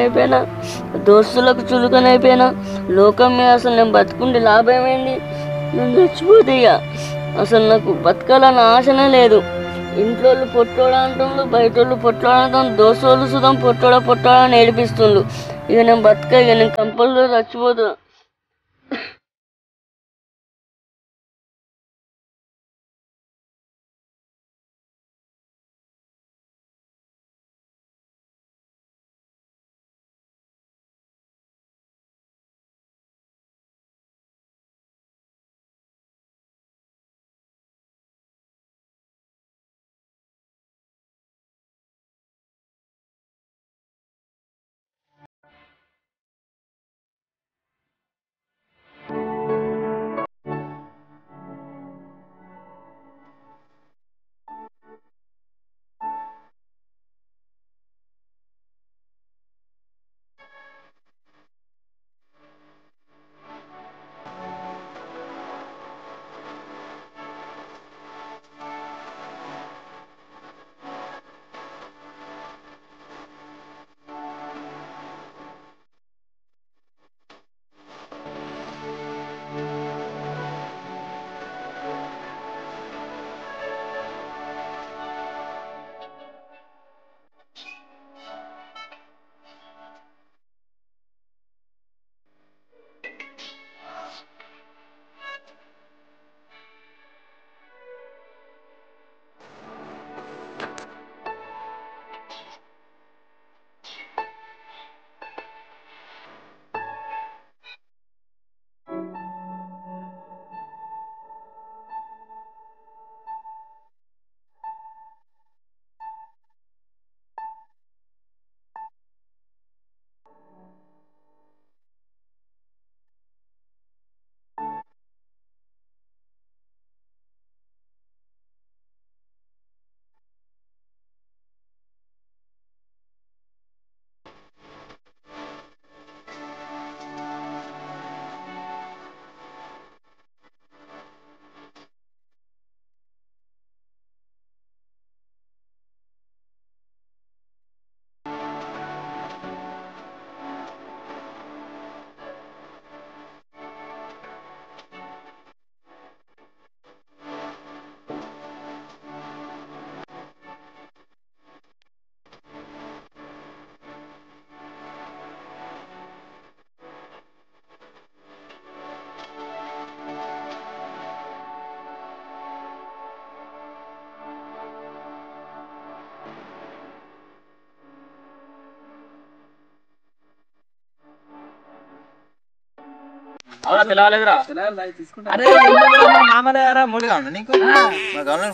అయిపోయినా, దోస్తులకు చులకనైపోయినా. లోకం మీద అసలు నేను బతుకుంటే లాభం ఏంది? నేను చచ్చిపోతే ఇక అసలు నాకు బతకాలన్న ఆశనే లేదు. ఇంట్లో పొట్టోడా అంటుండ్రు, బయట వాళ్ళు పొట్టోడా అంటారు, దోస్తులు సుతం పొట్టోడా అని ఏడిపిస్తుండ్రు. ఇక నేను ఇక నేను కంపల్సరీ చచ్చిపోతా.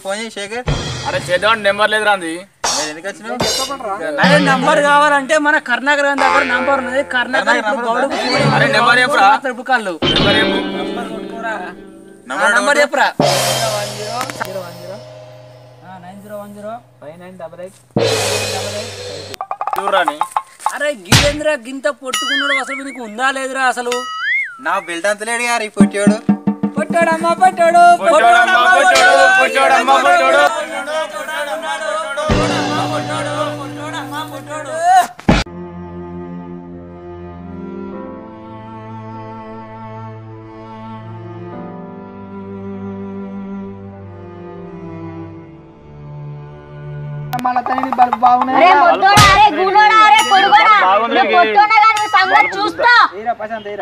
ఫోన్ చేసి అరే చేద్దాం నెంబర్ లేదురా అంది. నంబర్ కావాలంటే మన కర్ణాకర్ దగ్గర నంబర్ ఉన్నది. కర్ణాకర్ నంబర్ చెప్పురా. 9010599888. అరే గిరేంద్ర గింత పొట్టుకున్నాడు అసలు నీకు ఉందా లేదురా? అసలు నా బెల్ట్ అంత లేడు గారు ఈ పొట్టాడు. పొట్టాడమ్మా పొట్టాడు.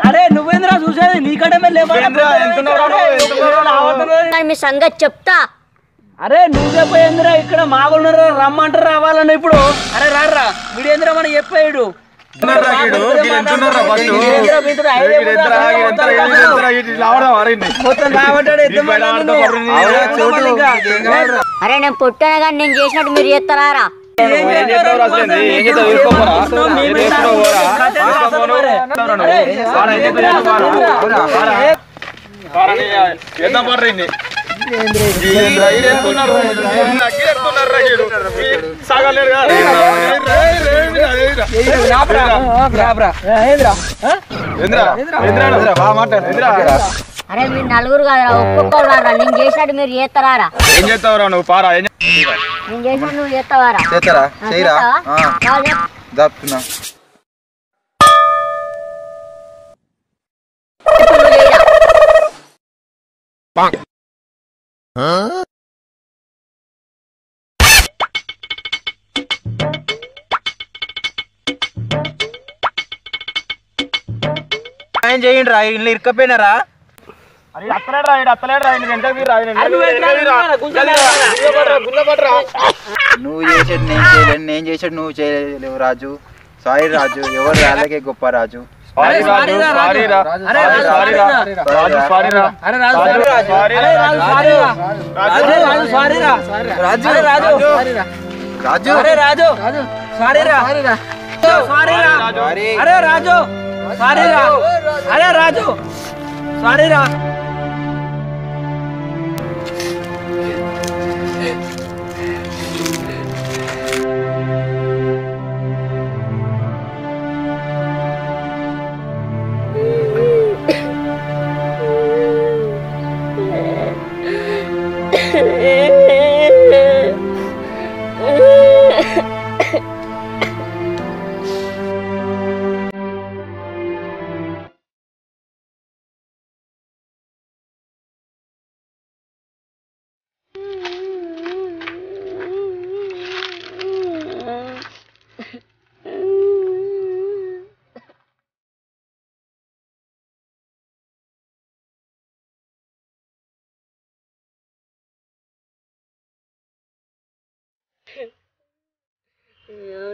అరే నువ్వేంద్రా చూసేది నీకంటే మీ సంగతి చెప్తా. అరే నువ్వు చెప్పేంద్రా ఇక్కడ మాగున్నారు రమ్మంటారు రావాలని ఇప్పుడు. అరే రారా వీడేంద్ర మనం చెప్పాడు. అరే నేను పొట్టాను కానీ నేను చేసినట్టు మీరు చేస్తారా? అరే మీరు నలుగురు కాదురా, ఒక్కొక్కరు రారా. నేను చేసినట్టు మీరు చేస్తారా? ఏం చేస్తావురా నువ్వు? పారా నేను చేసినట్టు నువ్వు చేస్తావారా? చేస్తారా? ఆయన చేయండి రా ఇల్లు ఇరుక్కపోయినారా నువ్వు చేసాడు నేను చేయలేను నేను చేసాడు నువ్వు చేయలేవు రాజు సారీ రాజు ఎవరు రాళ్ళకే గొప్ప రాజు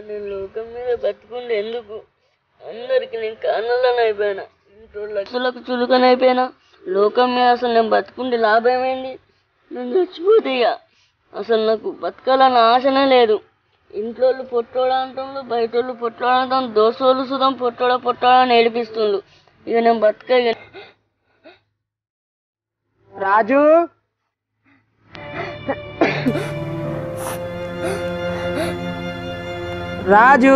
నేను లోకం మీద బతుకుండే ఎందుకు అందరికి నేను కారణాలను అయిపోయినా ఇంట్లో లక్షలకు చులుకనైపోయినా లోకం మీద అసలు నేను బతుకుండే లాభం ఏంది నేను చచ్చిపోతే ఇక అసలు నాకు బతకాలన్న ఆశనే లేదు ఇంట్లో పొట్టోడా అంటుండ్రు బయట వాళ్ళు పొట్టోడా అంటాం దోస్తోళ్ళు సుతం పొట్టోడా అని ఏడిపిస్తుండ్రు ఇక నేను బతక రాజు రాజు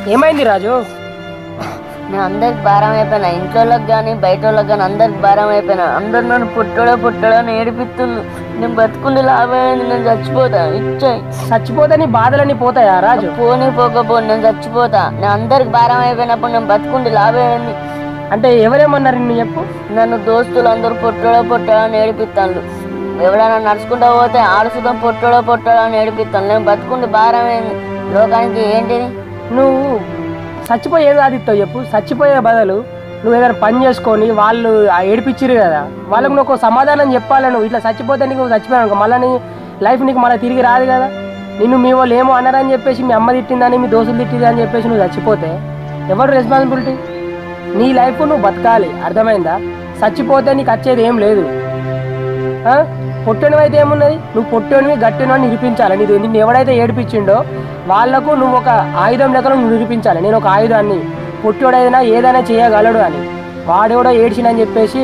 ఏమైంది రాజు నేను అందరికి భారం అయిపోయినా ఇంట్లోకి కానీ బయట వాళ్ళకి కానీ అందరికి భారం అయిపోయినా అందరు నన్ను పుట్టడా అని ఏడిపిస్తున్నారు నేను బతుకుండి లాభం అయింది నేను చచ్చిపోతా ఇచ్చాయి చచ్చిపోతే నీ బాధలన్నీ పోతాయా రాజు పోకపోను నేను చచ్చిపోతా నేను అందరికి భారం అయిపోయినప్పుడు నేను బతుకుండి లాభం అయింది అంటే ఎవరేమన్నారు నిన్ను చెప్పు నన్ను దోస్తులు అందరూ పొట్టడా అని ఏడిపిస్తాను ఎవరైనా నడుచుకుంటూ పోతే ఆడుసుదాం పొట్టడా అని ఏడిపిస్తాను నేను బతుకుండి భారం అయింది లోకానికి ఏంటిది నువ్వు చచ్చిపోయేది ఆదిత్తావు చెప్పు చచ్చిపోయే బదులు నువ్వు ఏదైనా పని చేసుకొని వాళ్ళు ఏడిపించిరు కదా వాళ్ళకు నువ్వు ఒక సమాధానం చెప్పాలి నువ్వు ఇట్లా చచ్చిపోతే నీకు చచ్చిపోయాను మళ్ళీ నీ లైఫ్ నీకు మళ్ళీ తిరిగి రాదు కదా నిన్ను మీ వాళ్ళు ఏమో అన్నారని చెప్పేసి మీ అమ్మ తిట్టిందని మీ దోస్తులు తిట్టింది అని చెప్పేసి నువ్వు చచ్చిపోతే ఎవరు రెస్పాన్సిబిలిటీ నీ లైఫ్ నువ్వు బతకాలి అర్థమైందా చచ్చిపోతే నీకు వచ్చేది ఏం లేదు పొట్టనివి అయితే ఏమున్నది నువ్వు పొట్టనివి గట్టినని నిరూపించాలి నిన్ను ఎవడైతే ఏడిపించిండో వాళ్లకు నువ్వు ఒక ఆయుధం లెక్కను నువ్వు నిరూపించాలి నేను ఒక ఆయుధాన్ని పొట్టోడైనా ఏదైనా చేయగలడు అని వాడెవడో ఏడ్చినని చెప్పేసి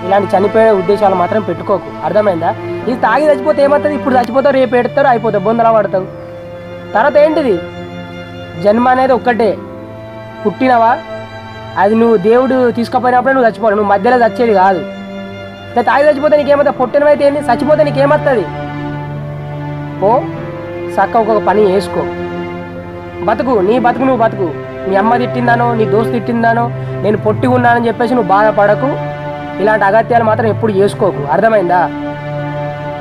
ఇలాంటి చనిపోయే ఉద్దేశాలు మాత్రం పెట్టుకోకు అర్థమైందా ఇది తాగి చచ్చిపోతే ఏమవుతుంది ఇప్పుడు చచ్చిపోతావు రేపు ఎడతారు అయిపోతావు బొందలా పడతావు తర్వాత ఏంటిది జన్మ అనేది ఒక్కటే పుట్టినవా అది నువ్వు దేవుడు తీసుకుపోయినప్పుడే నువ్వు చచ్చిపోవాలి నువ్వు మధ్యలో చచ్చేది కాదు తాగి చచ్చిపోతే నీకేమవుతుంది పొట్టినవైతే ఏంది చచ్చిపోతే నీకేమవుతుంది ఓ చక్క ఒక పని వేసుకో బతుకు నువ్వు బతుకు మీ అమ్మ తిట్టిందానో నీ దోస్తు తిట్టిందానో నేను పొట్టి ఉన్నానని చెప్పేసి నువ్వు బాధపడకు ఇలాంటి అగత్యాలు మాత్రం ఎప్పుడు చేసుకోకు అర్థమైందా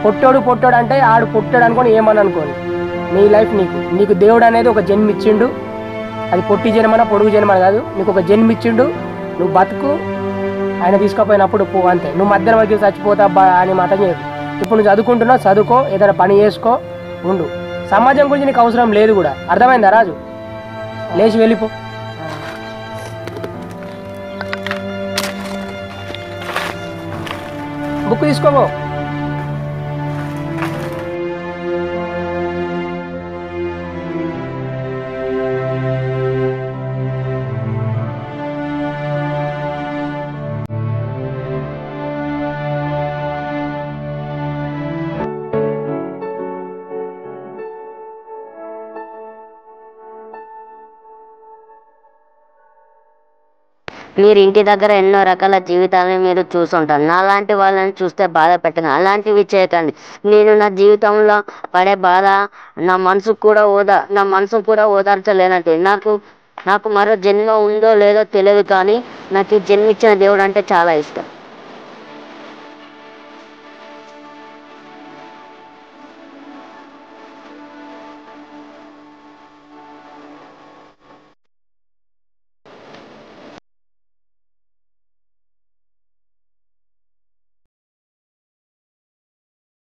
పొట్టోడు అంటే ఆడు పొట్టాడు అనుకోని ఏమని అనుకోని నీ లైఫ్ నీకు దేవుడు అనేది ఒక జన్మ ఇచ్చిండు అది పొట్టి జన్మన పొడుగు జన్మన కాదు నీకు ఒక జన్మ ఇచ్చిండు నువ్వు బతుకు ఆయన తీసుకుపోయినప్పుడు పో అంతే నువ్వు మధ్యలో వరకు చచ్చిపోతా అని మాత్రం చేయదు ఇప్పుడు నువ్వు చదువుకుంటున్నావు చదువుకో ఏదైనా పని చేసుకో ఉండు సమాజం గురించి నీకు అవసరం లేదు కూడా అర్థమైందా రాజు లేచి వెళ్ళిపో బుక్ తీసుకోపో మీరు ఇంటి దగ్గర ఎన్నో రకాల జీవితాలను మీరు చూసుంటారు నాలాంటి వాళ్ళని చూస్తే బాధ పెట్టండి అలాంటివి చేయకండి నేను నా జీవితంలో పడే బాధ నా మనసు కూడా ఓదార్చలేనంటే నాకు నాకు మరో జన్మ ఉందో లేదో తెలియదు కానీ నాకు ఈ జన్మ ఇచ్చిన దేవుడు అంటే చాలా ఇష్టం.